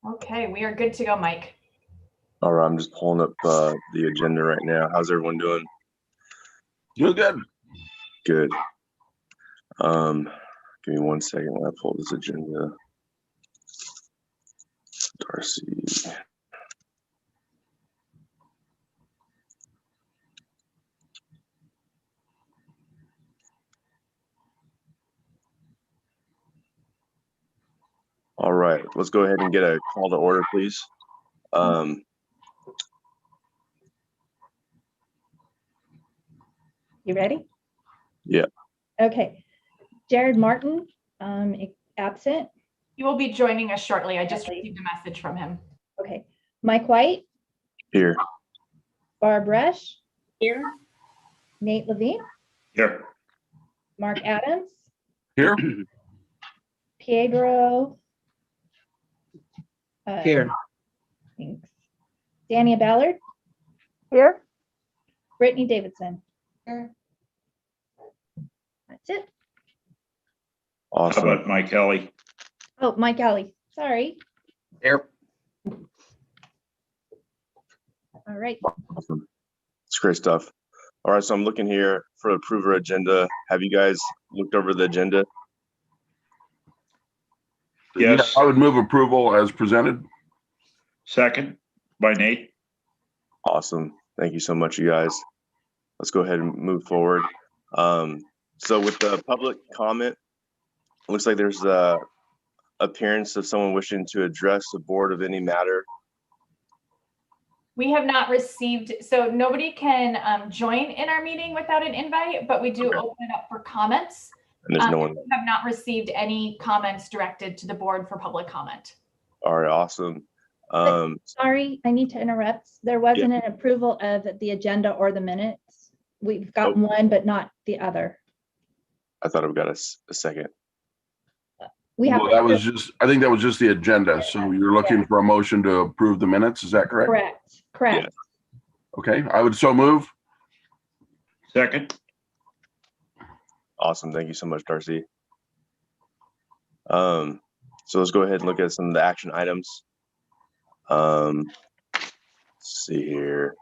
Okay, we are good to go, Mike. All right, I'm just pulling up the agenda right now. How's everyone doing? Doing good. Good. Give me 1 second while I pull this agenda. Darcy. All right, let's go ahead and get a call to order, please. You ready? Yeah. Okay. Jared Martin, absent. He will be joining us shortly. I just received a message from him. Okay. Mike White. Here. Barb Rush. Here. Nate Levine. Here. Mark Adams. Here. Pedro. Here. Thanks. Dania Ballard. Here. Brittany Davidson. Here. That's it. Awesome. How about Mike Kelly? Oh, Mike Alley. Sorry. Here. All right. Awesome. It's great stuff. All right, so I'm looking here for approver agenda. Have you guys looked over the agenda? Yes. Yeah, I would move approval as presented. Second by Nate. Awesome. Thank you so much, you guys. Let's go ahead and move forward. So with the public comment, it looks like there's a appearance of someone wishing to address the board of any matter. We have not received, so nobody can join in our meeting without an invite, but we do open it up for comments. And there's no one. We have not received any comments directed to the board for public comment. All right, awesome. Sorry, I need to interrupt. There wasn't an approval of the agenda or the minutes. We've got one, but not the other. I thought I've got a second. We have. Well, that was just, I think that was just the agenda. So you're looking for a motion to approve the minutes. Is that correct? Correct. Correct. Yeah. Okay, I would so move. Second. Awesome. Thank you so much, Darcy. So let's go ahead and look at some of the action items. Let's see here.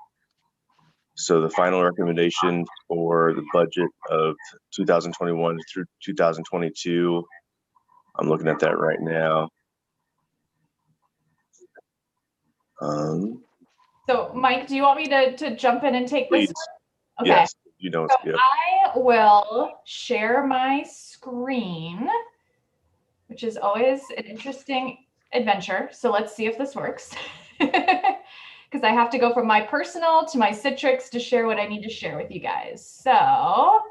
So the final recommendation for the budget of 2021 through 2022, I'm looking at that right now. So Mike, do you want me to jump in and take Please. this one? Okay. Yes, you don't. So Yep. I will share my screen, which is always an interesting adventure. So let's see if this works. Because I have to go from my personal to my Citrix to share what I need to share with you guys. So,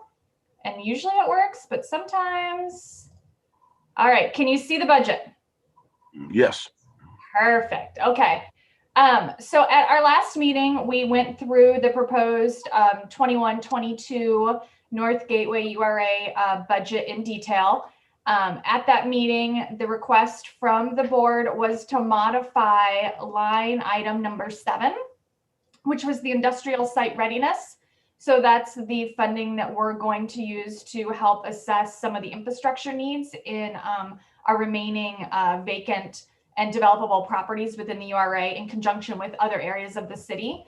and usually it works, but sometimes. All right, can you see the budget? Yes. Perfect. Okay. So at our last meeting, we went through the proposed 21-22 North Gateway URA budget in detail. At that meeting, the request from the board was to modify line item number 7, which was the industrial site readiness. So that's the funding that we're going to use to help assess some of the infrastructure needs in our remaining vacant and developable properties within the URA in conjunction with other areas of the city.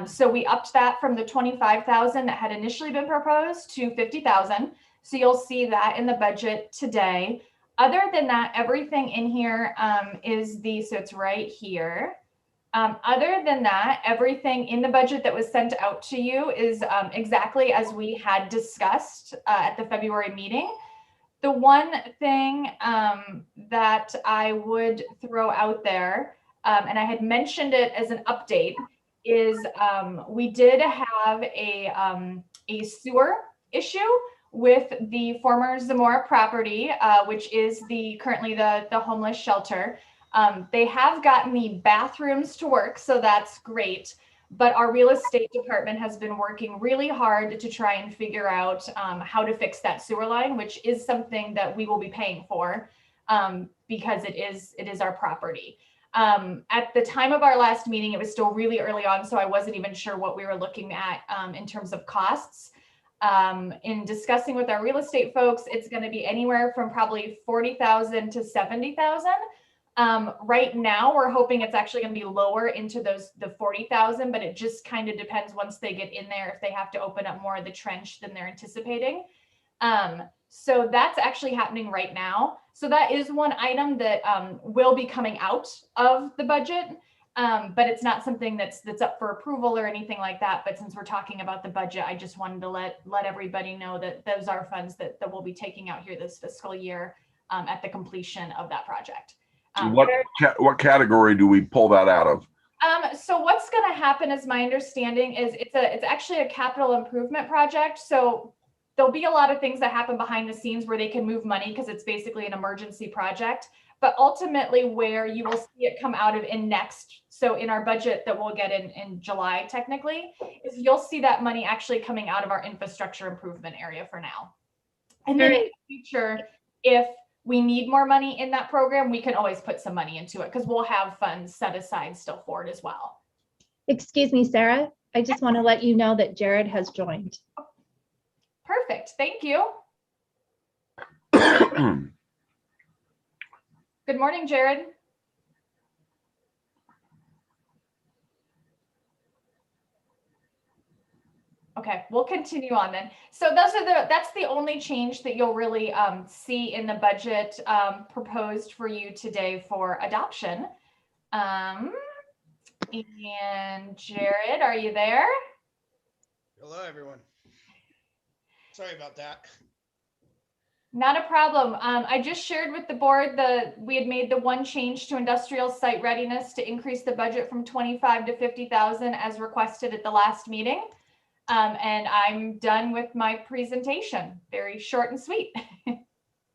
So we upped that from the $25,000 that had initially been proposed to $50,000. So you'll see that in the budget today. Other than that, everything in here is so it's right here. Other than that, everything in the budget that was sent out to you is exactly as we had discussed at the February meeting. The one thing that I would throw out there, and I had mentioned it as an update, is we did have a sewer issue with the former Zamora property, which is currently the homeless shelter. They have gotten the bathrooms to work, so that's great. But our real estate department has been working really hard to try and figure out how to fix that sewer line, which is something that we will be paying for because it is our property. At the time of our last meeting, it was still really early on, so I wasn't even sure what we were looking at in terms of costs. In discussing with our real estate folks, it's going to be anywhere from probably 40,000 to 70,000. Right now, we're hoping it's actually going to be lower into the 40,000, but it just kind of depends once they get in there if they have to open up more of the trench than they're anticipating. So that's actually happening right now. So that is one item that will be coming out of the budget, but it's not something that's up for approval or anything like that. But since we're talking about the budget, I just wanted to let everybody know that those are funds that we'll be taking out here this fiscal year at the completion of that project. What category do we pull that out of? So what's going to happen, is my understanding, is it's actually a capital improvement project. So there'll be a lot of things that happen behind the scenes where they can move money because it's basically an emergency project. But ultimately, where you will see it come out of in next, so in our budget that we'll get in July, technically, is you'll see that money actually coming out of our infrastructure improvement area for now. And then in the future, if we need more money in that program, we can always put some money into it because we'll have funds set aside still for it as well. Excuse me, Sarah. I just want to let you know that Jared has joined. Perfect. Thank you. Good morning, Jared. Okay, we'll continue on then. So that's the only change that you'll really see in the budget proposed for you today for adoption. And Jared, are you there? Hello, everyone. Sorry about that. Not a problem. I just shared with the board we had made the one change to industrial site readiness to increase the budget from 25 to 50,000 as requested at the last meeting. And I'm done with my presentation. Very short and sweet.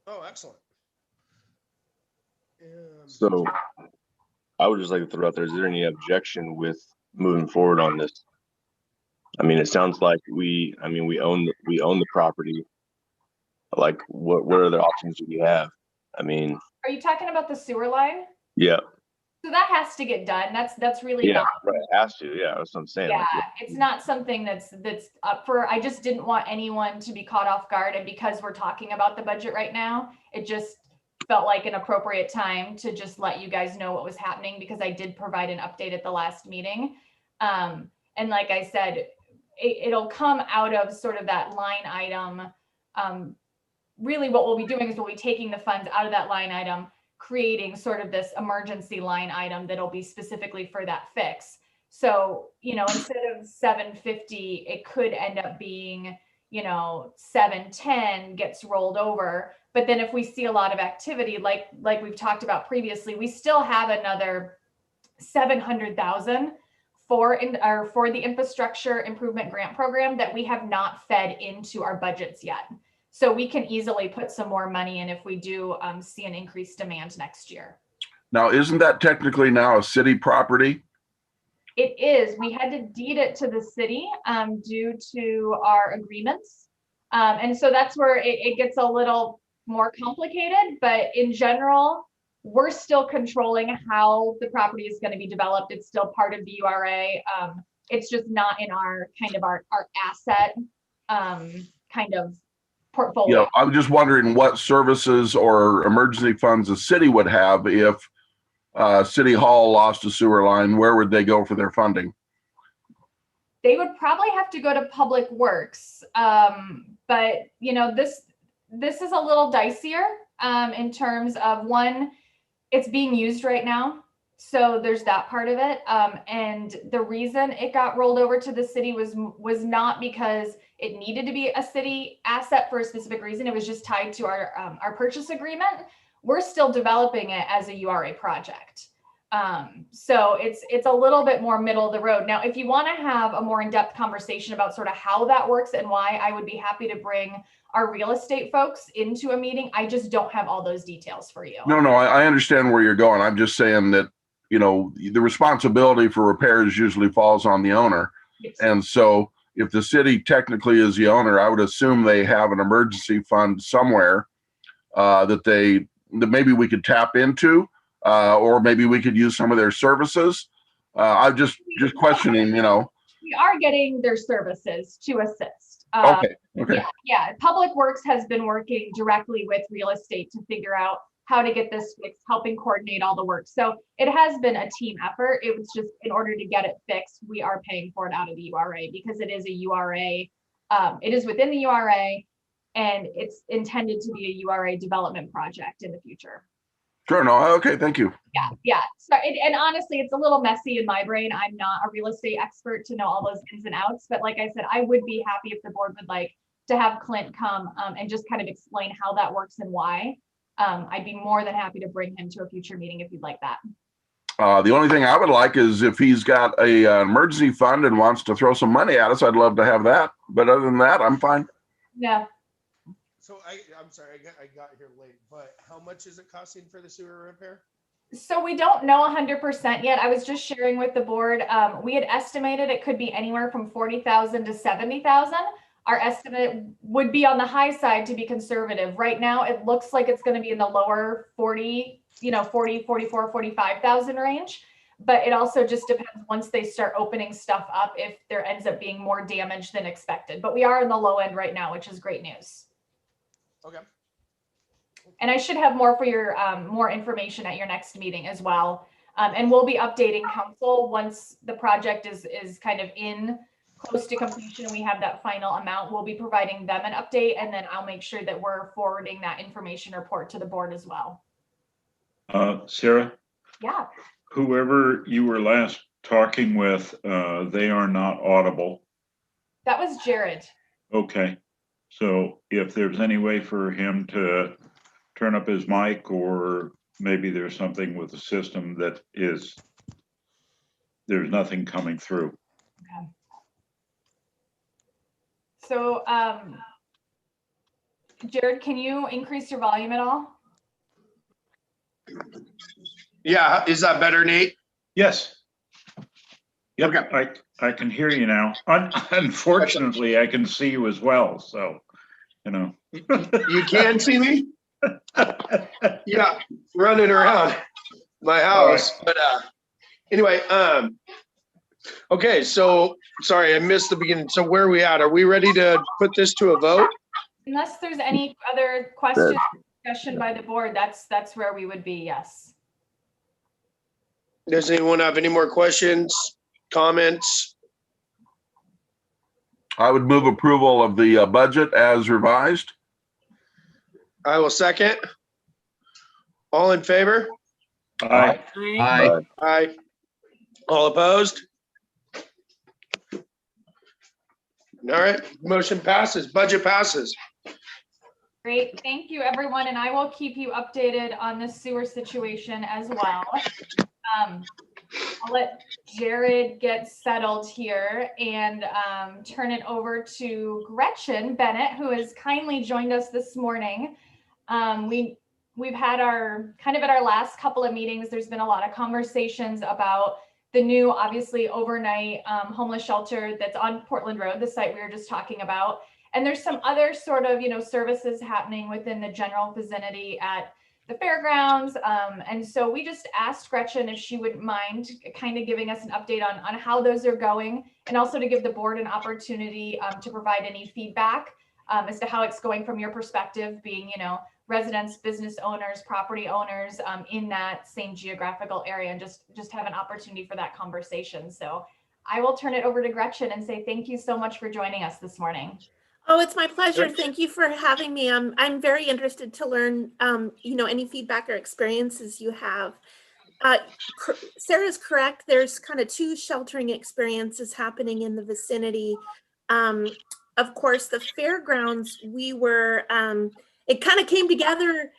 Oh, excellent. So I would just like to throw out there, is there any objection with moving forward on this? I mean, it sounds like we own the property. Like, what other options do we have? I mean, Are you talking about the sewer line? yeah. So that has to get done. That's really Yeah, not. right. It has to. Yeah, that's what I'm saying. Yeah, Like, it's not something that's up for. I just didn't want anyone to be caught off guard, and because we're talking about the budget right now, it just felt like an appropriate time to just let you guys know what was happening, because I did provide an update at the last meeting. And like I said, it'll come out of sort of that line item. Really what we'll be doing is we'll be taking the funds out of that line item, creating sort of this emergency line item that'll be specifically for that fix. So, instead of 750, it could end up being, 710 gets rolled over. But then if we see a lot of activity, like we've talked about previously, we still have another 700,000 for the infrastructure improvement grant program that we have not fed into our budgets yet. So we can easily put some more money in if we do see an increased demand next year. Now, isn't that technically now a city property? It is. We had to deed it to the city due to our agreements. And so that's where it gets a little more complicated. But in general, we're still controlling how the property is going to be developed. It's still part of the URA. It's just not in our asset kind of portfolio. Yeah, I'm just wondering what services or emergency funds the city would have if City Hall lost a sewer line. Where would they go for their funding? They would probably have to go to Public Works. But this is a little dicier in terms of, one, it's being used right now. So there's that part of it. And the reason it got rolled over to the city was not because it needed to be a city asset for a specific reason. It was just tied to our purchase agreement. We're still developing it as a URA project. So it's a little bit more middle of the road. Now, if you want to have a more in-depth conversation about sort of how that works and why, I would be happy to bring our real estate folks into a meeting. I just don't have all those details for you. No, I understand where you're going. I'm just saying that, the responsibility for repairs usually falls on the owner. Yes. And so if the city technically is the owner, I would assume they have an emergency fund somewhere that maybe we could tap into, or maybe we could use some of their services. I'm just questioning, We are getting their services to assist. Okay, okay. Yeah, Public Works has been working directly with real estate to figure out how to get this fixed, helping coordinate all the work. So it has been a team effort. It was just in order to get it fixed, we are paying for it out of the URA because it is a URA. It is within the URA and it's intended to be a URA development project in the future. Sure, no, okay, thank you. Yeah. So, and honestly, it's a little messy in my brain. I'm not a real estate expert to know all those ins and outs, but like I said, I would be happy if the board would like to have Clint come and just kind of explain how that works and why. I'd be more than happy to bring him to a future meeting if you'd like that. The only thing I would like is if he's got a emergency fund and wants to throw some money at us, I'd love to have that. But other than that, I'm fine. Yeah. So I'm sorry, I got here late, but how much is it costing for the sewer repair? So we don't know 100% yet. I was just sharing with the board. We had estimated it could be anywhere from 40,000 to 70,000. Our estimate would be on the high side to be conservative. Right now, it looks like it's going to be in the lower 40, 44, 45,000 range. But it also just depends once they start opening stuff up if there ends up being more damage than expected. But we are in the low end right now, which is great news. Okay. And I should have more for your more information at your next meeting as well. And we'll be updating council once the project is kind of in close to completion and we have that final amount. We'll be providing them an update and then I'll make sure that we're forwarding that information report to the board as well. Sarah? Yeah. Whoever you were last talking with, they are not audible. That was Jared. Okay. So if there's any way for him to turn up his mic, or maybe there's something with the system that there's nothing coming through. Okay. So, Jared, can you increase your volume at all? Yeah, is that better, Nate? Yes. Yep, Okay. I can hear you now. Unfortunately, I can see you as well, so, You can see me? Yeah, running around my house. But anyway, okay, so sorry, I missed the beginning. So where are we at? Are we ready to put this to a vote? Unless there's any other questions, discussion by the board, that's where we would be, yes. Does anyone have any more questions, comments? I would move approval of the budget as revised. I will second. All in favor? Aye. Aye. Aye. All opposed? All right, motion passes, budget passes. Great, thank you, everyone, and I will keep you updated on the sewer situation as well. I'll let Jared get settled here and turn it over to Gretchen Bennett, who has kindly joined us this morning. We've had at our last couple of meetings, there's been a lot of conversations about the new, obviously, overnight homeless shelter that's on Portland Road, the site we were just talking about. And there's some other sort of, services happening within the general vicinity at the fairgrounds. And so we just asked Gretchen if she wouldn't mind kind of giving us an update on how those are going, and also to give the board an opportunity to provide any feedback as to how it's going from your perspective, being, residents, business owners, property owners in that same geographical area, and just have an opportunity for that conversation. So I will turn it over to Gretchen and say thank you so much for joining us this morning. Oh, it's my pleasure. Thank you for having me. I'm very interested to learn, any feedback or experiences you have. Sarah's correct. There's kind of two sheltering experiences happening in the vicinity. Of course, the fairgrounds, it kind of came together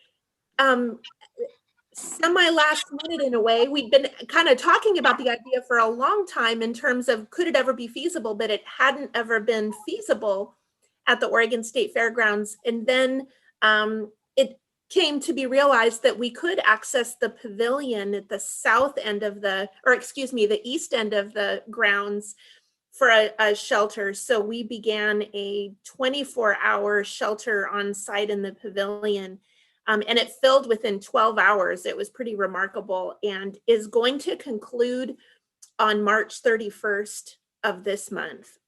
semi last minute in a way. We'd been kind of talking about the idea for a long time in terms of could it ever be feasible, but it hadn't ever been feasible at the Oregon State Fairgrounds. And then it came to be realized that we could access the pavilion at the south end of the east end of the grounds for a shelter. So we began a 24-hour shelter on site in the pavilion. And it filled within 12 hours. It was pretty remarkable, and is going to conclude on March 31st of this month.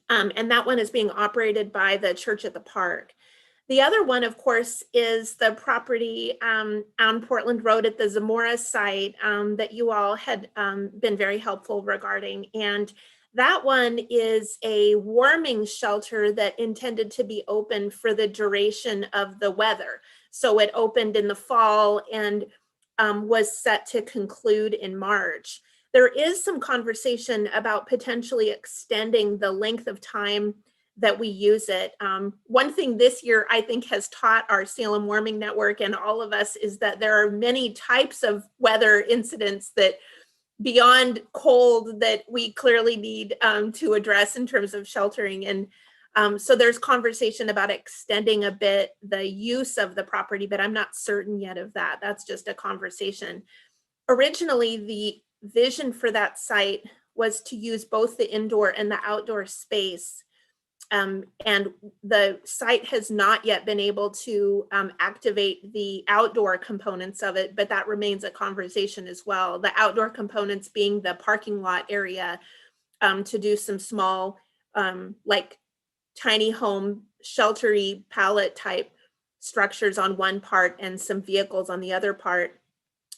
And that one is being operated by the Church at the Park. The other one, of course, is the property on Portland Road at the Zamora site that you all had been very helpful regarding. And that one is a warming shelter that intended to be open for the duration of the weather. So it opened in the fall and was set to conclude in March. There is some conversation about potentially extending the length of time that we use it. One thing this year I think has taught our Salem Warming Network and all of us is that there are many types of weather incidents that beyond cold that we clearly need to address in terms of sheltering. And so there's conversation about extending a bit the use of the property, but I'm not certain yet of that. That's just a conversation. Originally, the vision for that site was to use both the indoor and the outdoor space. And the site has not yet been able to activate the outdoor components of it, but that remains a conversation as well. The outdoor components being the parking lot area to do some small, like tiny home sheltery pallet type structures on one part and some vehicles on the other part,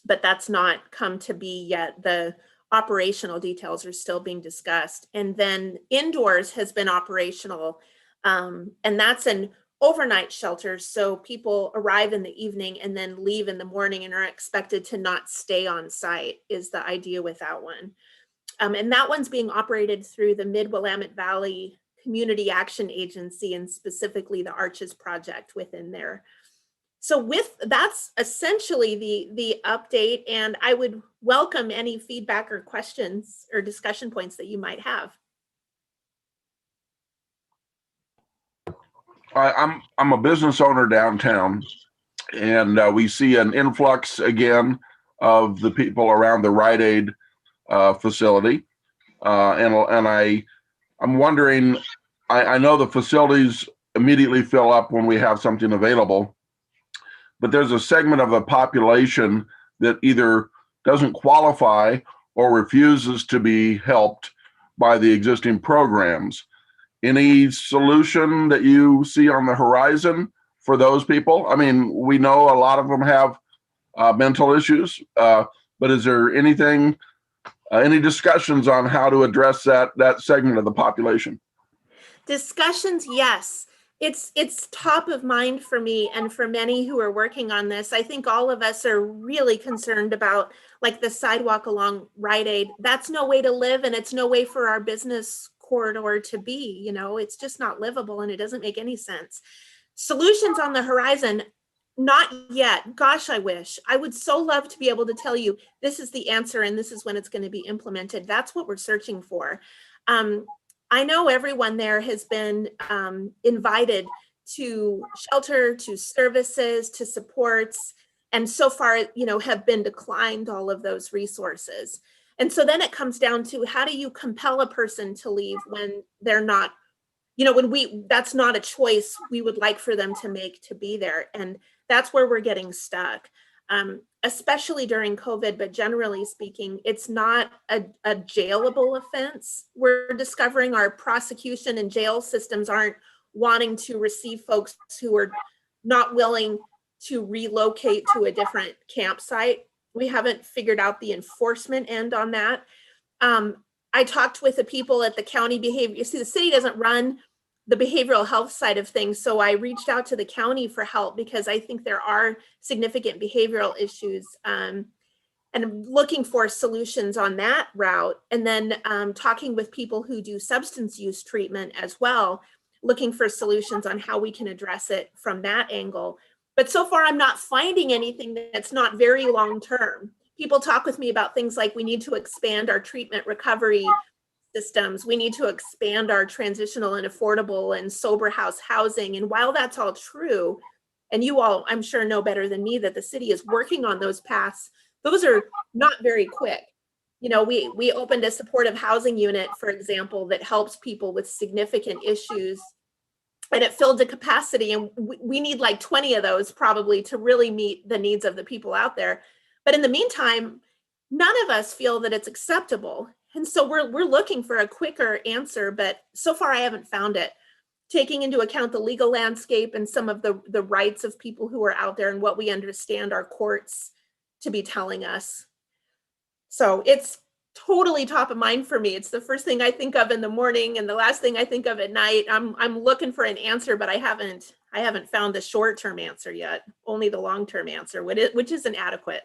but that's not come to be yet. The operational details are still being discussed. And then indoors has been operational, and that's an overnight shelter. So people arrive in the evening and then leave in the morning and are expected to not stay on site is the idea with that one. And that one's being operated through the Mid-Willamette Valley Community Action Agency and specifically the Arches Project within there. So that's essentially the update, and I would welcome any feedback or questions or discussion points that you might have. I'm a business owner downtown, and we see an influx again of the people around the Rite Aid facility, and I'm wondering. I know the facilities immediately fill up when we have something available. But there's a segment of the population that either doesn't qualify or refuses to be helped by the existing programs. Any solution that you see on the horizon for those people? I mean, we know a lot of them have mental issues, but is there anything, any discussions on how to address that segment of the population? Discussions, yes. It's top of mind for me and for many who are working on this. I think all of us are really concerned about like the sidewalk along Rite Aid. That's no way to live, and it's no way for our business corridor to be. You know, it's just not livable and it doesn't make any sense. Solutions on the horizon, not yet. Gosh, I wish. I would so love to be able to tell you this is the answer and this is when it's going to be implemented. That's what we're searching for. I know everyone there has been invited to shelter, to services, to supports, and so far, you know, have been declined all of those resources. And so then it comes down to how do you compel a person to leave when they're not, you know, that's not a choice we would like for them to make to be there. And that's where we're getting stuck. Especially during COVID, but generally speaking, it's not a jailable offense. We're discovering our prosecution and jail systems aren't wanting to receive folks who are not willing to relocate to a different campsite. We haven't figured out the enforcement end on that. I talked with the people at the county behavior. You see, the city doesn't run the behavioral health side of things. So I reached out to the county for help because I think there are significant behavioral issues and I'm looking for solutions on that route. And then talking with people who do substance use treatment as well, looking for solutions on how we can address it from that angle. But so far, I'm not finding anything that's not very long-term. People talk with me about things like we need to expand our treatment recovery systems. We need to expand our transitional and affordable and sober house housing. And while that's all true, and you all, I'm sure, know better than me that the city is working on those paths, those are not very quick. You know, we opened a supportive housing unit, for example, that helps people with significant issues, and it filled to capacity. And we need like 20 of those probably to really meet the needs of the people out there. But in the meantime, none of us feel that it's acceptable. And so we're looking for a quicker answer, but so far I haven't found it, taking into account the legal landscape and some of the rights of people who are out there and what we understand our courts to be telling us. So it's totally top of mind for me. It's the first thing I think of in the morning and the last thing I think of at night. I'm looking for an answer, but I haven't found the short-term answer yet, only the long-term answer, which isn't adequate.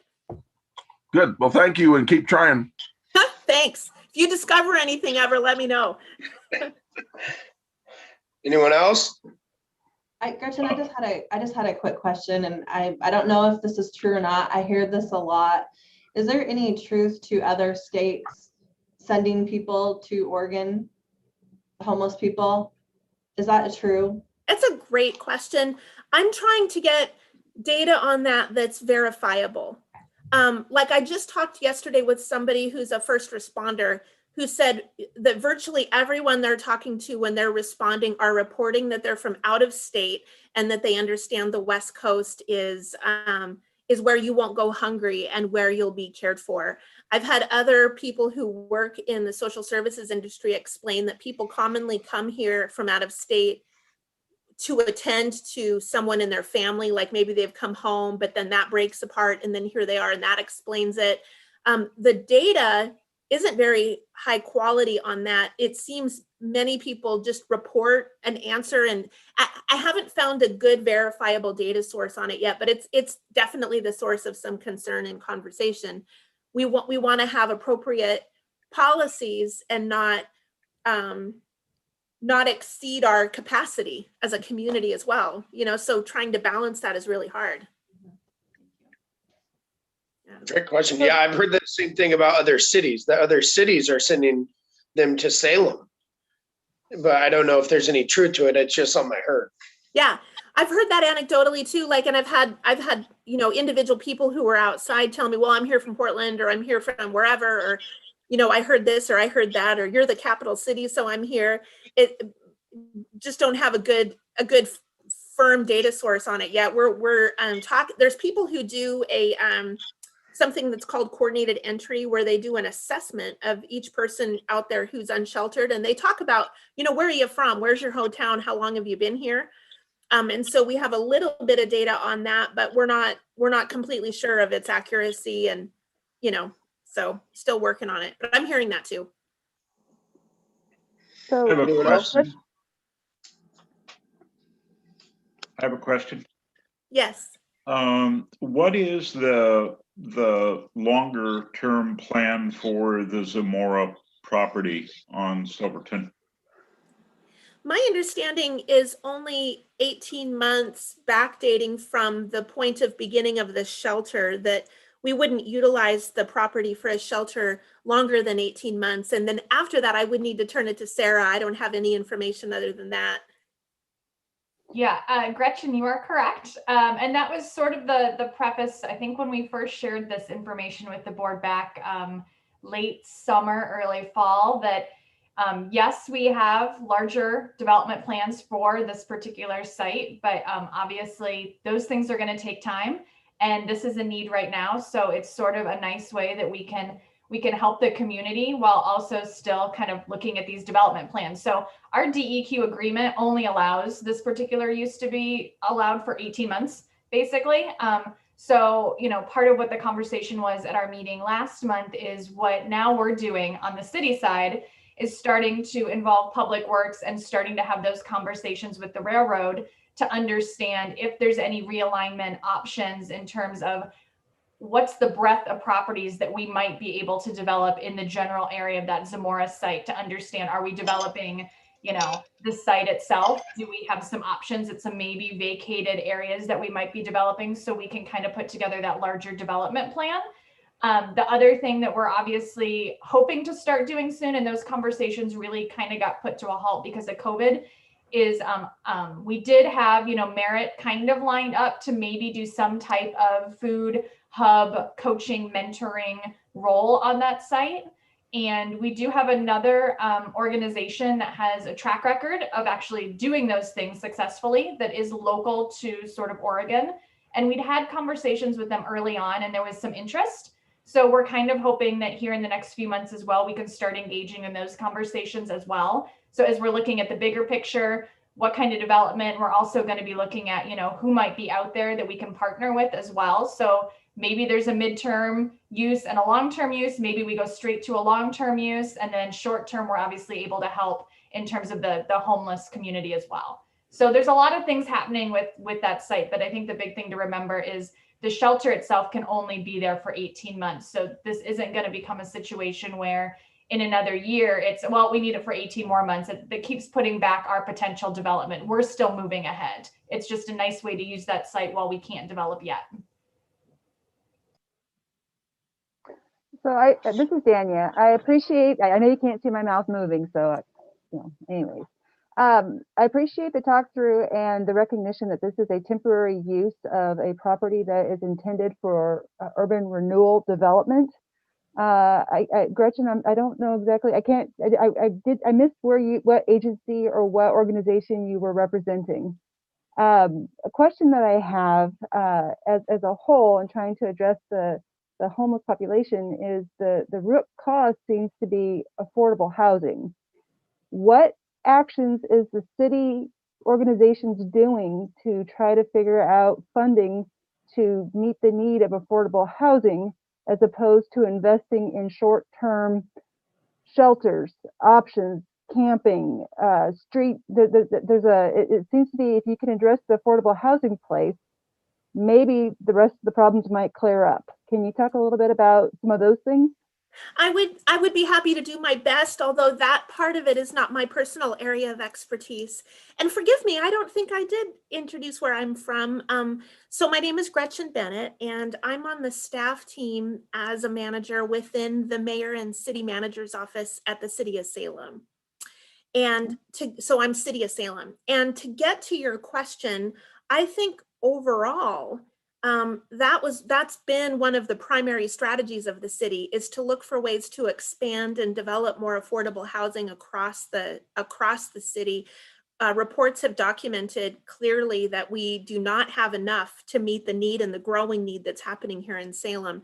Good. Well, thank you, and keep trying. Thanks. If you discover anything ever, let me know. Anyone else? Gretchen, I just had a quick question, and I don't know if this is true or not. I hear this a lot. Is there any truth to other states sending people to Oregon, homeless people? Is that true? That's a great question. I'm trying to get data on that that's verifiable. Like I just talked yesterday with somebody who's a first responder who said that virtually everyone they're talking to when they're responding are reporting that they're from out of state and that they understand the West Coast is where you won't go hungry and where you'll be cared for. I've had other people who work in the social services industry explain that people commonly come here from out of state to attend to someone in their family, like maybe they've come home, but then that breaks apart and then here they are and that explains it. The data isn't very high quality on that. It seems many people just report an answer, and I haven't found a good verifiable data source on it yet, but it's definitely the source of some concern and conversation. We want to have appropriate policies and not exceed our capacity as a community as well, so trying to balance that is really hard. Great question. Yeah, I've heard the same thing about other cities, that other cities are sending them to Salem, but I don't know if there's any truth to it. It's just something I heard. Yeah, I've heard that anecdotally too. Like, and I've had individual people who were outside telling me, well, I'm here from Portland, or I'm here from wherever, or I heard this, or I heard that, or you're the capital city, so I'm here. It just don't have a good firm data source on it yet. We're talking. There's people who do a something that's called coordinated entry, where they do an assessment of each person out there who's unsheltered, and they talk about, where are you from? Where's your hometown? How long have you been here? And so we have a little bit of data on that, but we're not completely sure of its accuracy, and so still working on it. But I'm hearing that too. I have a Anyone else? question. I have a question. Yes. What is the longer term plan for the Zamora property on Silverton? My understanding is only 18 months backdating from the point of beginning of the shelter, that we wouldn't utilize the property for a shelter longer than 18 months. And then after that, I would need to turn it to Sarah. I don't have any information other than that. Yeah, Gretchen, you are correct. And that was sort of the preface, I think, when we first shared this information with the board back late summer, early fall, that yes, we have larger development plans for this particular site, but obviously those things are going to take time, and this is a need right now. So it's sort of a nice way that we can help the community while also still kind of looking at these development plans. So our DEQ agreement only allows this particular use to be allowed for 18 months, basically. So, part of what the conversation was at our meeting last month is what now we're doing on the city side is starting to involve Public Works and starting to have those conversations with the railroad to understand if there's any realignment options in terms of what's the breadth of properties that we might be able to develop in the general area of that Zamora site, to understand, are we developing, the site itself? Do we have some options at some maybe vacated areas that we might be developing, so we can kind of put together that larger development plan? The other thing that we're obviously hoping to start doing soon, and those conversations really kind of got put to a halt because of COVID, is we did have, Merit kind of lined up to maybe do some type of food hub coaching, mentoring role on that site. And we do have another organization that has a track record of actually doing those things successfully, that is local to sort of Oregon. And we'd had conversations with them early on, and there was some interest. So we're kind of hoping that here in the next few months as well, we can start engaging in those conversations as well. So as we're looking at the bigger picture, what kind of development, we're also going to be looking at, you know, who might be out there that we can partner with as well. So maybe there's a midterm use and a long-term use. Maybe we go straight to a long-term use, and then short-term, we're obviously able to help in terms of the homeless community as well. So there's a lot of things happening with that site, but I think the big thing to remember is the shelter itself can only be there for 18 months. So this isn't going to become a situation where in another year it's, well, we need it for 18 more months. That keeps putting back our potential development. We're still moving ahead. It's just a nice way to use that site while we can't develop yet. So this is Dania. I appreciate, I know you can't see my mouth moving, so, anyways. I appreciate the talk through and the recognition that this is a temporary use of a property that is intended for urban renewal development. Gretchen, I don't know exactly. I missed what agency or what organization you were representing. A question that I have as a whole and trying to address the homeless population is the root cause seems to be affordable housing. What actions is the city organizations doing to try to figure out funding to meet the need of affordable housing, as opposed to investing in short-term shelters, options, camping, street? It seems to be, if you can address the affordable housing place, maybe the rest of the problems might clear up. Can you talk a little bit about some of those things? I would be happy to do my best, although that part of it is not my personal area of expertise. And forgive me, I don't think I did introduce where I'm from. So my name is Gretchen Bennett, and I'm on the staff team as a manager within the mayor and city manager's office at the city of Salem. And so I'm city of Salem. And to get to your question, I think overall, that's been one of the primary strategies of the city, is to look for ways to expand and develop more affordable housing across the city. Reports have documented clearly that we do not have enough to meet the need and the growing need that's happening here in Salem.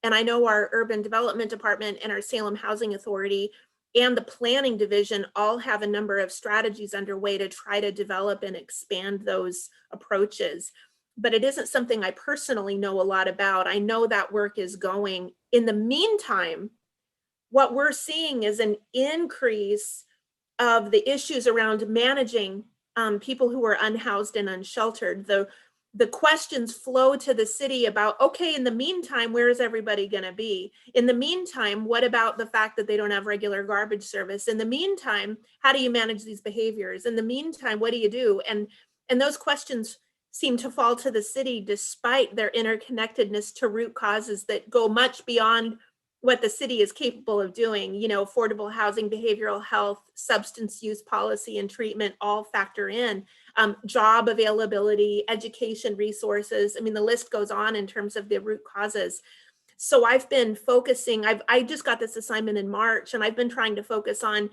And I know our urban development department and our Salem Housing Authority and the planning division all have a number of strategies underway to try to develop and expand those approaches. But it isn't something I personally know a lot about. I know that work is going. In the meantime, what we're seeing is an increase of the issues around managing people who are unhoused and unsheltered. The questions flow to the city about, okay, in the meantime, where is everybody going to be? In the meantime, what about the fact that they don't have regular garbage service? In the meantime, how do you manage these behaviors? In the meantime, what do you do? And those questions seem to fall to the city despite their interconnectedness to root causes that go much beyond what the city is capable of doing. You know, affordable housing, behavioral health, substance use policy and treatment all factor in. Job availability, education resources. I mean, the list goes on in terms of the root causes. So I've been focusing, I just got this assignment in March, and I've been trying to focus on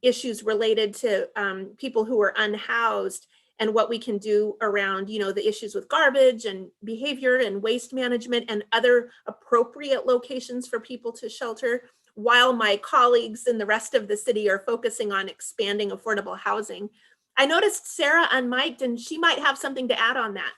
issues related to people who are unhoused and what we can do around, you know, the issues with garbage and behavior and waste management and other appropriate locations for people to shelter, while my colleagues in the rest of the city are focusing on expanding affordable housing. I noticed Sarah unmiked, and she might have something to add on that.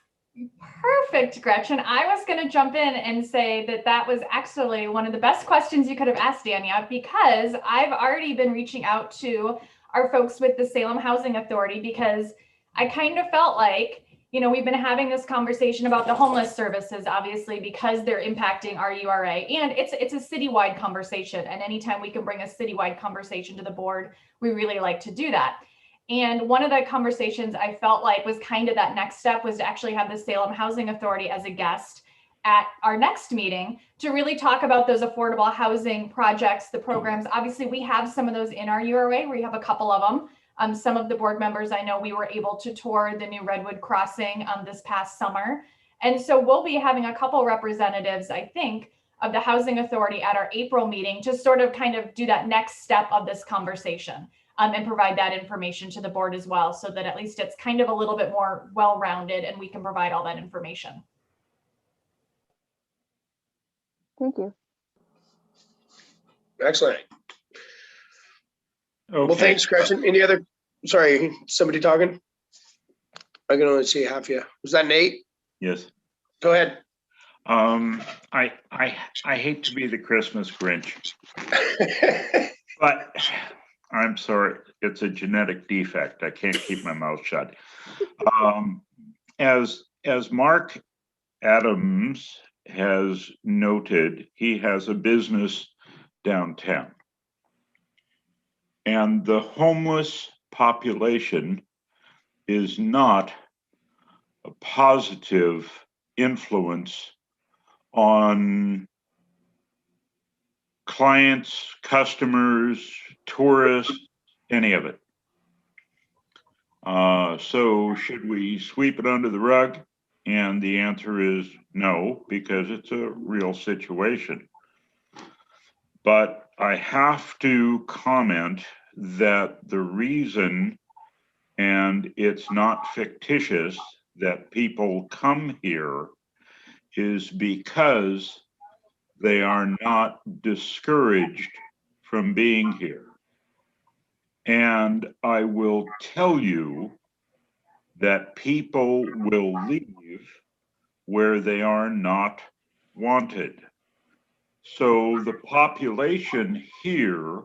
Perfect, Gretchen. I was going to jump in and say that was actually one of the best questions you could have asked, Dania, because I've already been reaching out to our folks with the Salem Housing Authority, because I kind of felt like, you know, we've been having this conversation about the homeless services, obviously, because they're impacting our URA, and it's a citywide conversation. And anytime we can bring a citywide conversation to the board, we really like to do that. And one of the conversations I felt like was kind of that next step was to actually have the Salem Housing Authority as a guest at our next meeting to really talk about those affordable housing projects, the programs. Obviously, we have some of those in our URA. We have a couple of them. Some of the board members, I know we were able to tour the new Redwood Crossing this past summer. And so we'll be having a couple representatives, I think, of the Housing Authority at our April meeting to sort of kind of do that next step of this conversation and provide that information to the board as well, so that at least it's kind of a little bit more well-rounded and we can provide all that information. Thank you. Excellent. Well, Okay. thanks, Gretchen. Any other, sorry, somebody talking? I can only see half you. Was that Nate? Yes. Go ahead. I hate to be the Christmas Grinch, but I'm sorry, it's a genetic defect. I can't keep my mouth shut. As Mark Adams has noted, he has a business downtown. And the homeless population is not a positive influence on clients, customers, tourists, any of it. So should we sweep it under the rug? And the answer is no, because it's a real situation. But I have to comment that the reason, and it's not fictitious, that people come here is because they are not discouraged from being here. And I will tell you that people will leave where they are not wanted. So the population here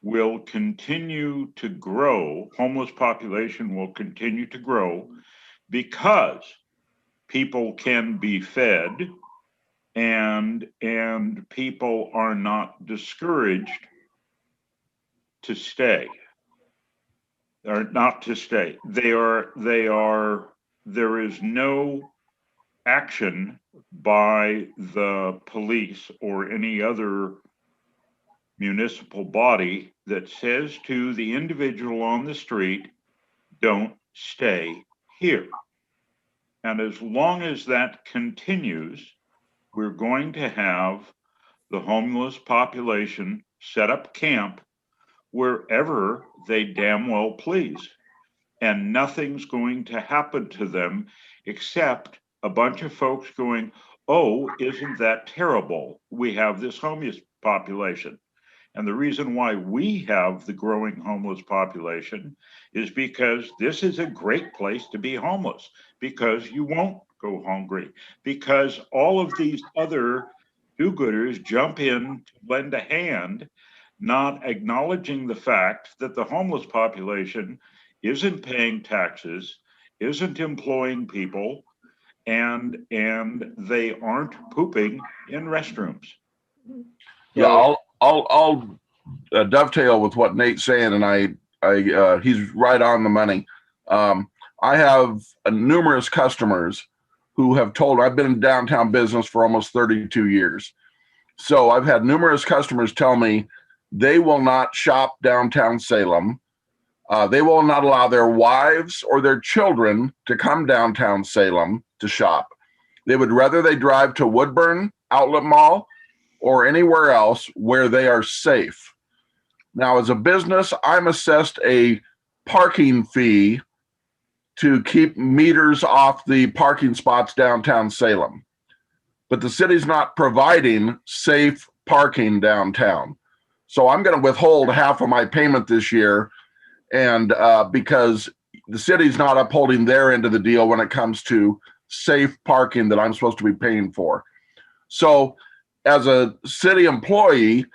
will continue to grow, homeless population will continue to grow because people can be fed and people are not discouraged to stay, or not to stay. There is no action by the police or any other municipal body that says to the individual on the street, don't stay here. And as long as that continues, we're going to have the homeless population set up camp wherever they damn well please. And nothing's going to happen to them except a bunch of folks going, oh, isn't that terrible? We have this homeless population. And the reason why we have the growing homeless population is because this is a great place to be homeless, because you won't go hungry, because all of these other do-gooders jump in to lend a hand, not acknowledging the fact that the homeless population isn't paying taxes, isn't employing people, and they aren't pooping in restrooms. Yeah, I'll dovetail with what Nate's saying, and he's right on the money. I have numerous customers who have told, I've been in downtown business for almost 32 years. So I've had numerous customers tell me they will not shop downtown Salem. They will not allow their wives or their children to come downtown Salem to shop. They would rather they drive to Woodburn Outlet Mall or anywhere else where they are safe. Now, as a business, I'm assessed a parking fee to keep meters off the parking spots downtown Salem. But the city's not providing safe parking downtown. So I'm going to withhold half of my payment this year, and because the city's not upholding their end of the deal when it comes to safe parking that I'm supposed to be paying for. So as a city employee,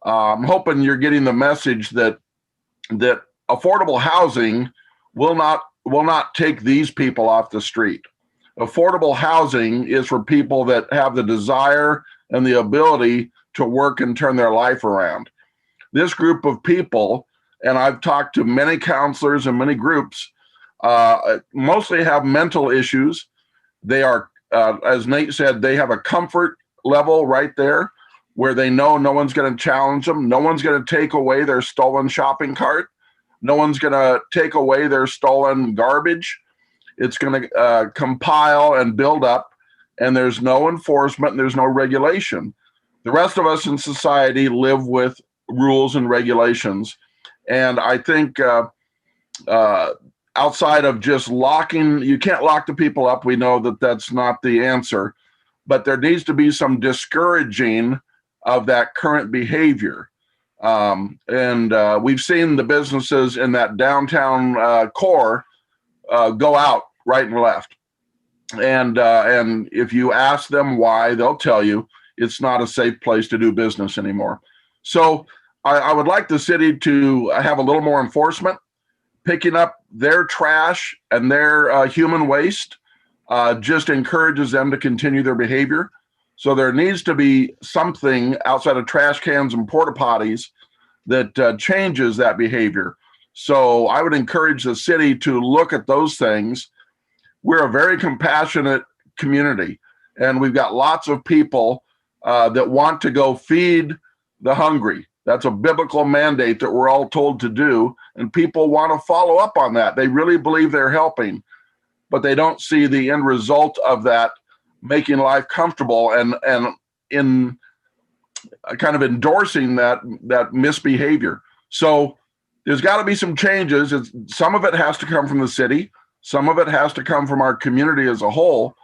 I'm hoping you're getting the message that affordable housing will not take these people off the street. Affordable housing is for people that have the desire and the ability to work and turn their life around. This group of people, and I've talked to many counselors and many groups, mostly have mental issues. They are, as Nate said, they have a comfort level right there where they know no one's going to challenge them. No one's going to take away their stolen shopping cart. No one's going to take away their stolen garbage. It's going to compile and build up, and there's no enforcement and there's no regulation. The rest of us in society live with rules and regulations. And I think outside of just locking, you can't lock the people up. We know that that's not the answer. but there needs to be some discouraging of that current behavior. We've seen the businesses in that downtown core go out right and left. And if you ask them why, they'll tell you it's not a safe place to do business anymore. So I would like the city to have a little more enforcement, picking up their trash and their human waste just encourages them to continue their behavior. So there needs to be something outside of trash cans and porta potties that changes that behavior. So I would encourage the city to look at those things. We're a very compassionate community, and we've got lots of people that want to go feed the hungry. That's a biblical mandate that we're all told to do, and people want to follow up on that. They really believe they're helping, but they don't see the end result of that making life comfortable and in kind of endorsing that misbehavior. So there's got to be some changes. Some of it has to come from the city. Some of it has to come from our community as a whole,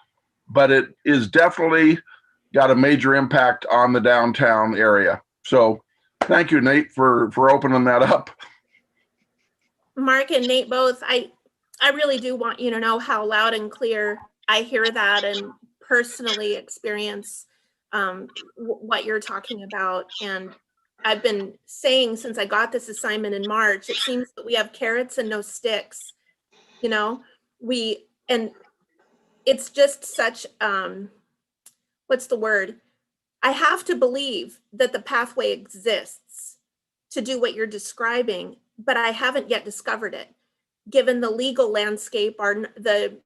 but it is definitely got a major impact on the downtown area. So thank you, Nate, for opening that up. Mark and Nate both, I really do want you to know how loud and clear I hear that and personally experience what you're talking about. And I've been saying since I got this assignment in March, it seems that we have carrots and no sticks. You know, and it's just such, what's the word? I have to believe that the pathway exists to do what you're describing, but I haven't yet discovered it. Given the legal landscape, the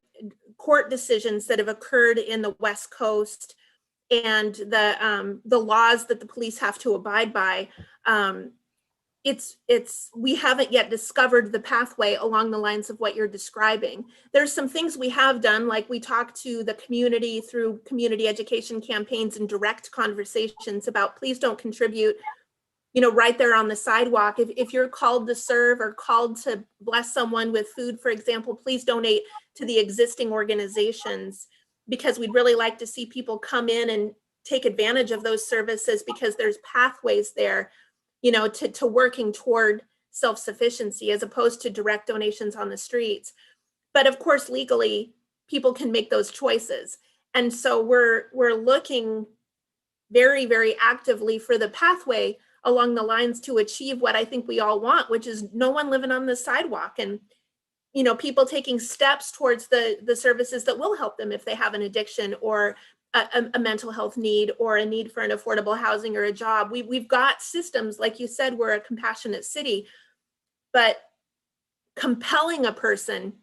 court decisions that have occurred in the West Coast and the laws that the police have to abide by, we haven't yet discovered the pathway along the lines of what you're describing. There's some things we have done, like we talk to the community through community education campaigns and direct conversations about please don't contribute, you know, right there on the sidewalk. If you're called to serve or called to bless someone with food, for example, please donate to the existing organizations, because we'd really like to see people come in and take advantage of those services, because there's pathways there, you know, to working toward self-sufficiency as opposed to direct donations on the streets. But of course, legally, people can make those choices. And so we're looking very, very actively for the pathway along the lines to achieve what I think we all want, which is no one living on the sidewalk, and, you know, people taking steps towards the services that will help them if they have an addiction or a mental health need or a need for an affordable housing or a job. We've got systems, like you said, we're a compassionate city, but compelling a person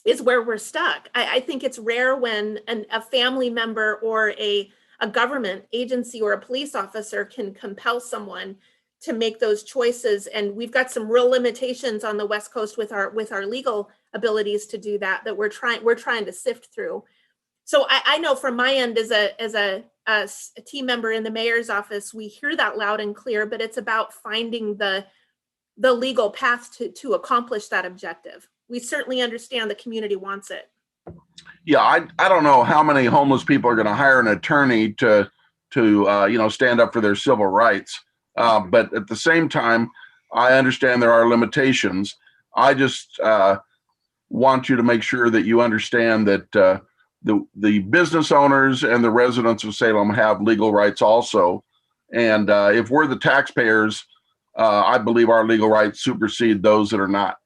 is where we're stuck. I think it's rare when a family member or a government agency or a police officer can compel someone to make those choices. And we've got some real limitations on the West Coast with our legal abilities to do that we're trying to sift through. So I know from my end as a team member in the mayor's office, we hear that loud and clear, but it's about finding the legal path to accomplish that objective. We certainly understand the community wants it. Yeah, I don't know how many homeless people are going to hire an attorney to stand up for their civil rights. But at the same time, I understand there are limitations. I just want you to make sure that you understand that the business owners and the residents of Salem have legal rights also. And if we're the taxpayers, I believe our legal rights supersede those that are not.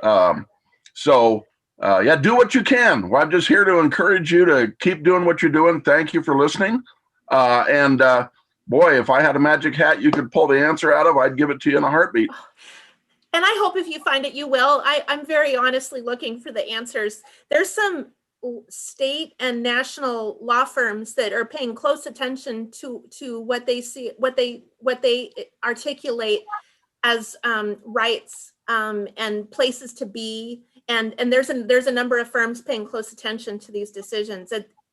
Yeah, do what you can. Well, I'm just here to encourage you to keep doing what you're doing. Thank you for listening. Boy, if I had a magic hat you could pull the answer out of, I'd give it to you in a heartbeat. And I hope if you find it, you will. I'm very honestly looking for the answers. There's some state and national law firms that are paying close attention to what they see, what they articulate as rights and places to be. And there's a number of firms paying close attention to these decisions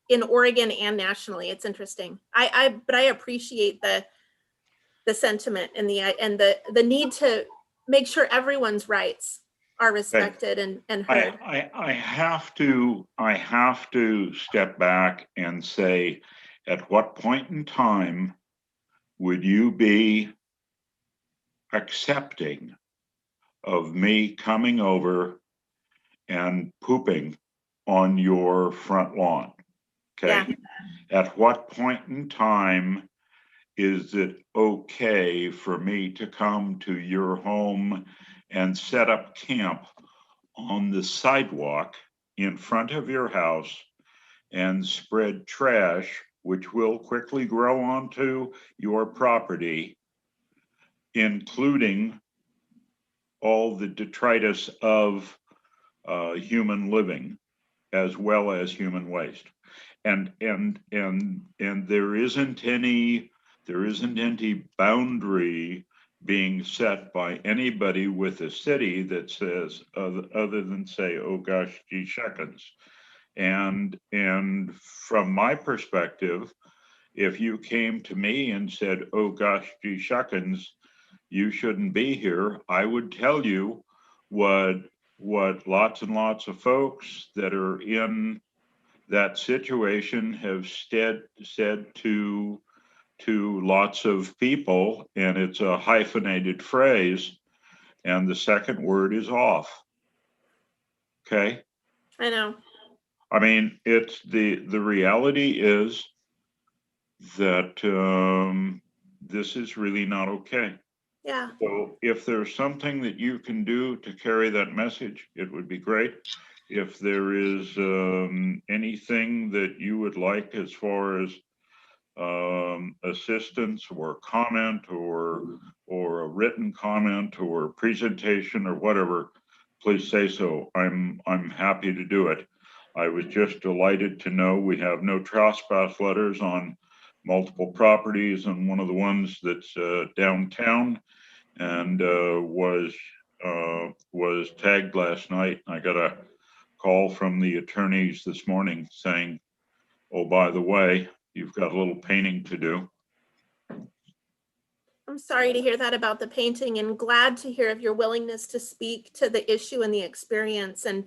in Oregon and nationally. It's interesting. But I appreciate the sentiment and the need to make sure everyone's rights are respected and heard. I have to step back and say, at what point in time would you be accepting of me coming over and pooping on your front lawn? Okay. Yeah. At what point in time is it okay for me to come to your home and set up camp on the sidewalk in front of your house and spread trash, which will quickly grow onto your property, including all the detritus of human living as well as human waste? And there isn't any boundary being set by anybody with a city that says other than say, oh gosh, gee shuckins. And from my perspective, if you came to me and said, oh gosh, gee shuckins, you shouldn't be here, I would tell you what lots and lots of folks that are in that situation have said to lots of people, and it's a hyphenated phrase, and the second word is off. Okay. I know. I mean, it's the reality is that this is really not okay. Yeah. So if there's something that you can do to carry that message, it would be great. If there is anything that you would like as far as assistance or comment or a written comment or presentation or whatever, please say so. I'm happy to do it. I was just delighted to know we have no trespass letters on multiple properties, and one of the ones that's downtown and was tagged last night. I got a call from the attorneys this morning saying, oh, by the way, you've got a little painting to do. I'm sorry to hear that about the painting, and glad to hear of your willingness to speak to the issue and the experience. And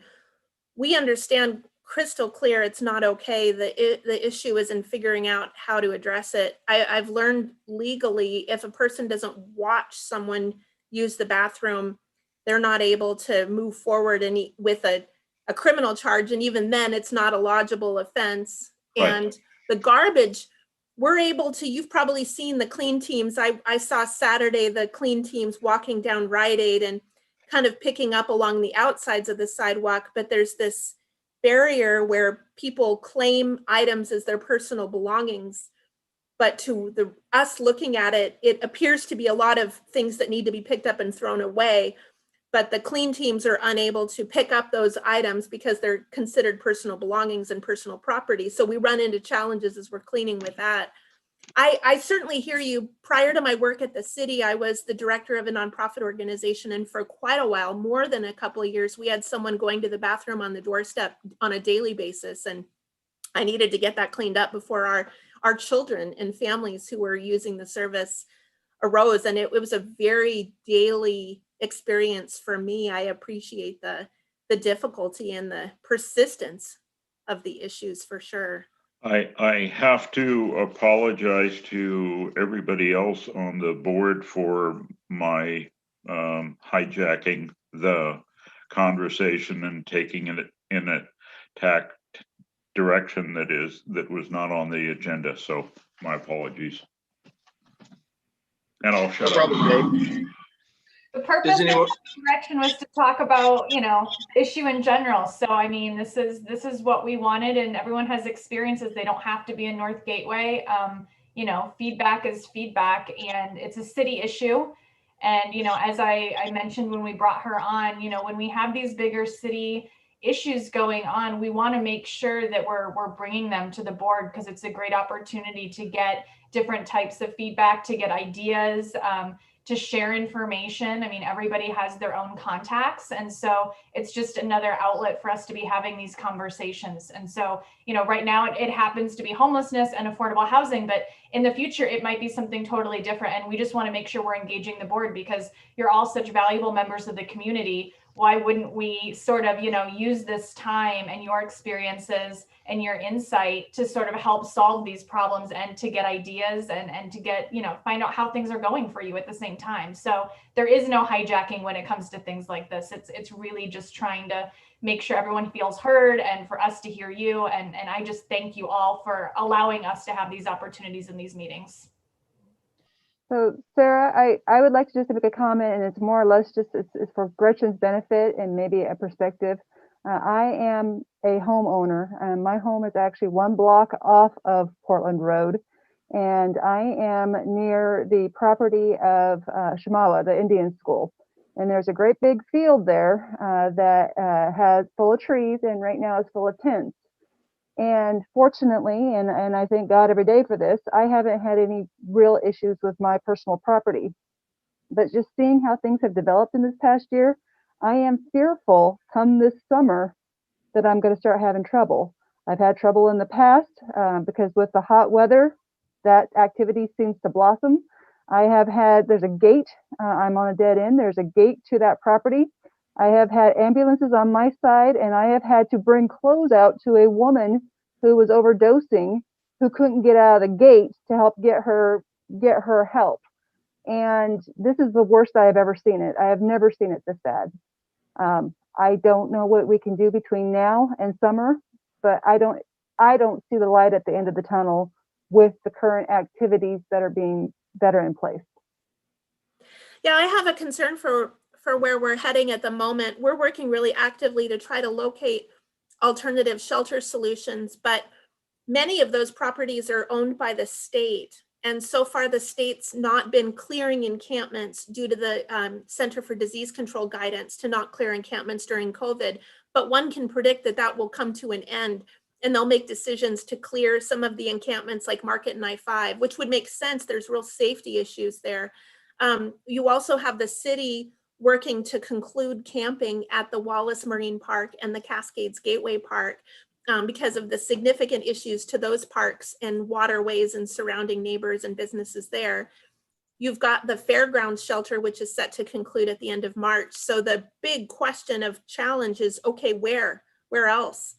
we understand crystal clear it's not okay. The issue is in figuring out how to address it. I've learned legally, if a person doesn't watch someone use the bathroom, they're not able to move forward with a criminal charge. And even then, it's not a lodgeable offense. Right. And the garbage, we're able to, you've probably seen the clean teams. I saw Saturday, the clean teams walking down Rite Aid and kind of picking up along the outsides of the sidewalk, but there's this barrier where people claim items as their personal belongings. But to us looking at it, it appears to be a lot of things that need to be picked up and thrown away. But the clean teams are unable to pick up those items because they're considered personal belongings and personal property. So we run into challenges as we're cleaning with that. I certainly hear you. Prior to my work at the city, I was the director of a nonprofit organization. And for quite a while, more than a couple of years, we had someone going to the bathroom on the doorstep on a daily basis. And I needed to get that cleaned up before our children and families who were using the service arose. And it was a very daily experience for me. I appreciate the difficulty and the persistence of the issues for sure. I have to apologize to everybody else on the board for my hijacking the conversation and taking it in a direction that was not on the agenda. So my apologies. And I'll shut up. The purpose of the direction was to talk about, issue in general. So, I mean, this is what we wanted, and everyone has experiences. They don't have to be in North Gateway. Feedback is feedback, and it's a city issue. And, as I mentioned when we brought her on, when we have these bigger city issues going on, we want to make sure that we're bringing them to the board, because it's a great opportunity to get different types of feedback, to get ideas, to share information. I mean, everybody has their own contacts. And so it's just another outlet for us to be having these conversations. And so, right now it happens to be homelessness and affordable housing, but in the future, it might be something totally different. And we just want to make sure we're engaging the board, because you're all such valuable members of the community. why wouldn't we sort of, use this time and your experiences and your insight to sort of help solve these problems and to get ideas and to get, find out how things are going for you at the same time. So there is no hijacking when it comes to things like this. It's really just trying to make sure everyone feels heard and for us to hear you. And I just thank you all for allowing us to have these opportunities in these meetings. So Sarah, I would like to just make a comment, and it's more or less just it's for Gretchen's benefit and maybe a perspective. I am a homeowner, and my home is actually 1 block off of Portland Road, and I am near the property of Shamawa, the Indian school. And there's a great big field there that has full of trees, and right now it's full of tents. And fortunately, and I thank God every day for this, I haven't had any real issues with my personal property. But just seeing how things have developed in this past year, I am fearful come this summer that I'm going to start having trouble. I've had trouble in the past because with the hot weather, that activity seems to blossom. I have had, there's a gate, I'm on a dead end, there's a gate to that property. I have had ambulances on my side, and I have had to bring clothes out to a woman who was overdosing, who couldn't get out of the gate to help get her help. And this is the worst I have ever seen it. I have never seen it this bad. I don't know what we can do between now and summer, but I don't see the light at the end of the tunnel with the current activities that are in place. Yeah, I have a concern for where we're heading at the moment. We're working really actively to try to locate alternative shelter solutions, but many of those properties are owned by the state. And so far, the state's not been clearing encampments due to the Center for Disease Control guidance to not clear encampments during COVID. But one can predict that that will come to an end, and they'll make decisions to clear some of the encampments like Market and I-5, which would make sense. There's real safety issues there. You also have the city working to conclude camping at the Wallace Marine Park and the Cascades Gateway Park because of the significant issues to those parks and waterways and surrounding neighbors and businesses there. You've got the fairgrounds shelter, which is set to conclude at the end of March. So the big question of challenge is, okay, where else?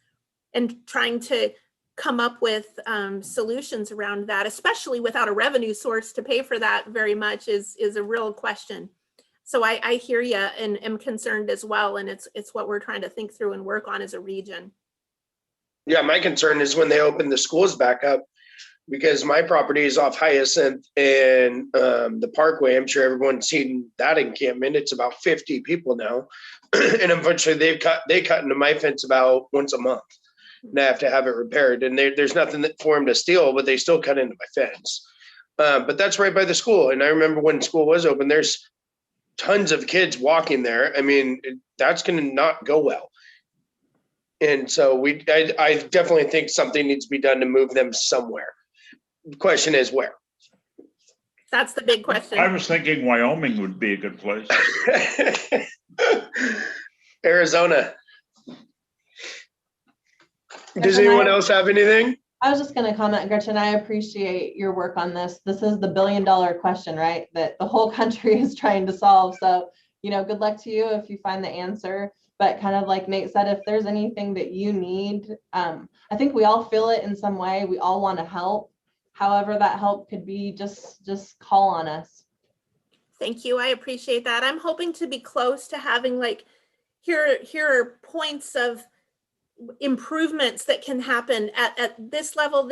And trying to come up with solutions around that, especially without a revenue source to pay for that very much is a real question. So I hear you and am concerned as well. And it's what we're trying to think through and work on as a region. Yeah, my concern is when they open the schools back up, because my property is off Hyacinth and the Parkway. I'm sure everyone's seen that encampment. It's about 50 people now. And unfortunately, they cut into my fence about once a month. And I have to have it repaired. And there's nothing for them to steal, but they still cut into my fence. But that's right by the school. And I remember when school was open, there's tons of kids walking there. I mean, that's going to not go well. And so I definitely think something needs to be done to move them somewhere. The question is where? That's the big question. I was thinking Wyoming would be a good place. Arizona. Does anyone else have anything? I was just going to comment, Gretchen, I appreciate your work on this. This is the billion-dollar question, right? That the whole country is trying to solve. So, good luck to you if you find the answer. But kind of like Nate said, if there's anything that you need, I think we all feel it in some way. We all want to help. However, that help could be just call on us. Thank you. I appreciate that. I'm hoping to be close to having here are points of improvements that can happen at this level,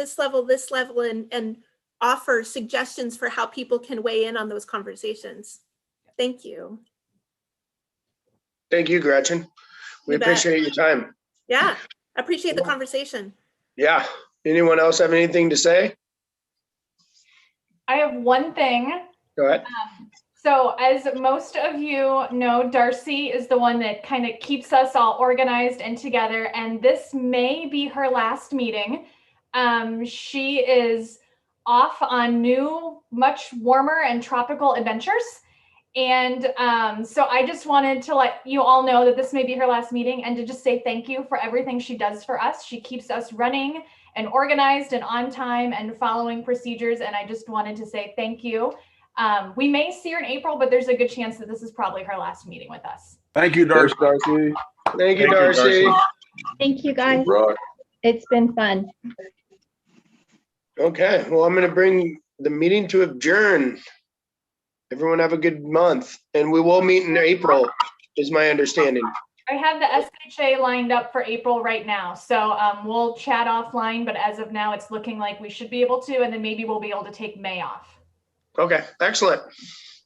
and offer suggestions for how people can weigh in on those conversations. Thank you. Thank you, Gretchen. We appreciate your time. Yeah, appreciate the conversation. Yeah. Anyone else have anything to say? I have one thing. Go ahead. So as most of you know, Darcy is the one that kind of keeps us all organized and together, and this may be her last meeting. She is off on new, much warmer and tropical adventures. And so I just wanted to let you all know that this may be her last meeting and to just say thank you for everything she does for us. She keeps us running and organized and on time and following procedures. And I just wanted to say thank you. We may see her in April, but there's a good chance that this is probably her last meeting with us. Thank you, Darcy. Thanks, Darcy. Thank you, Thank you, Darcy. Darcy. Thank you, guys. Right. It's been fun. Okay, well, I'm gonna bring the meeting to adjourn. Everyone have a good month, and we will meet in April, is my understanding. I have the SHA lined up for April right now. So we'll chat offline, but as of now, it's looking like we should be able to, and then maybe we'll be able to take May off. Okay, excellent.